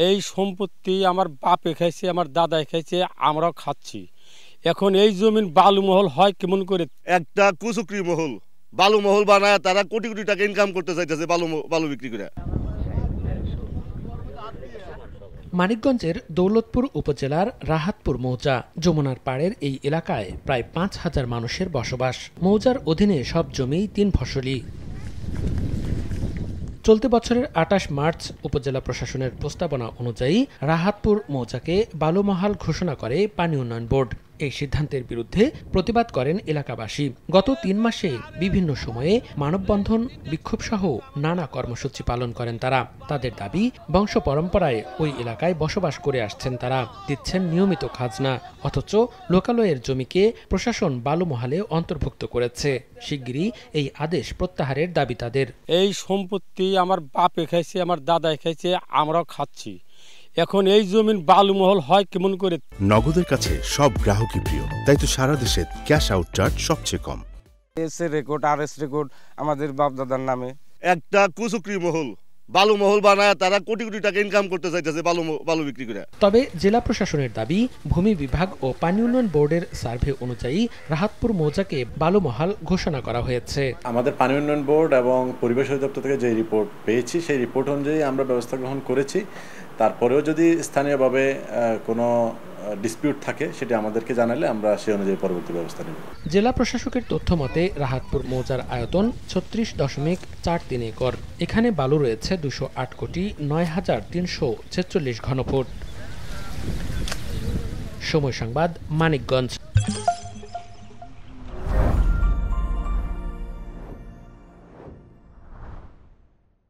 এই সম্পত্তি আমার বাপে খাইছে, আমার দাদাই খাইছে, আমরাও খাচ্ছি। এখন এই জমিন বালুমহল হয় কেমন করে? একটা কুচুকরি মহল, বালু মহল বানায় তারা কোটি কোটি টাকা ইনকাম করতে চাইতেছে বালু বিক্রি করে। মানিকগঞ্জের দৌলতপুর উপজেলার রাহাতপুর মৌজা যমুনার পাড়ের এই এলাকায় প্রায় ৫,০০০ মানুষের বসবাস। মৌজার অধীনে সব জমি ৩ ফসলি। চলতি বছরের ২৮ মার্চ উপজেলা প্রশাসনের প্রস্তাবনা অনুযায়ী রাহাতপুর মৌজাকে বালুমহাল ঘোষণা করে পানি উন্নয়ন বোর্ড। এই সিদ্ধান্তের বিরুদ্ধে প্রতিবাদ করেন এলাকাবাসী। গত ৩ মাসে বিভিন্ন সময়ে মানববন্ধন, বিক্ষোভসহ নানা কর্মসূচি পালন করেন তারা। তাদের দাবি, বংশ পরম্পরায় ওই এলাকায় বসবাস করে আসছেন তারা, দিচ্ছেন নিয়মিত খাজনা, অথচ লোকালয়ের জমিকে প্রশাসন বালুমহালে অন্তর্ভুক্ত করেছে। শিগগিরই এই আদেশ প্রত্যাহারের দাবি তাদের। এই সম্পত্তি আমার বাপে খাইছে, আমার দাদাই খাইছে, আমরাও খাচ্ছি। এখন এই জমিন বালুমহল হয় কেমন করে? নগদের কাছে সব গ্রাহকই প্রিয়, তাই তো সারা দেশে ক্যাশ আউট চার্জ সবচেয়ে কম। রেকর্ড RS রেকর্ড আমাদের বাপ দাদার নামে। একটা কুচুকরি মহল, বালু মহল বানায় তারা কোটি কোটি টাকা ইনকাম করতে চাইতেছে বালু বিক্রি করে। তবে জেলা প্রশাসনের দাবি, ভূমি বিভাগ ও পানি উন্নয়ন বোর্ডের সার্ভে অনুযায়ী রাহাতপুর মৌজাকে বালুমহাল ঘোষণা করা হয়েছে। আমাদের পানি উন্নয়ন বোর্ড এবং পরিবেশ অধিদপ্তর থেকে যে রিপোর্ট পেয়েছি সেই রিপোর্ট অনুযায়ী আমরা ব্যবস্থা গ্রহণ করেছি। তারপরেও যদি স্থানীয়ভাবে কোনো ডিসপিউট থাকে সেটি আমাদেরকে জানালে আমরা সেই অনুযায়ী পরবর্তী ব্যবস্থা নেব। জেলা প্রশাসকের তথ্য মতে রাহাতপুর মৌজার আয়তন ৩৬.৪৩ একর। এখানে বালু রয়েছে ২০৮ কোটি ৯,৩৪৬ ঘনফুট। সময় সংবাদ, মানিকগঞ্জ।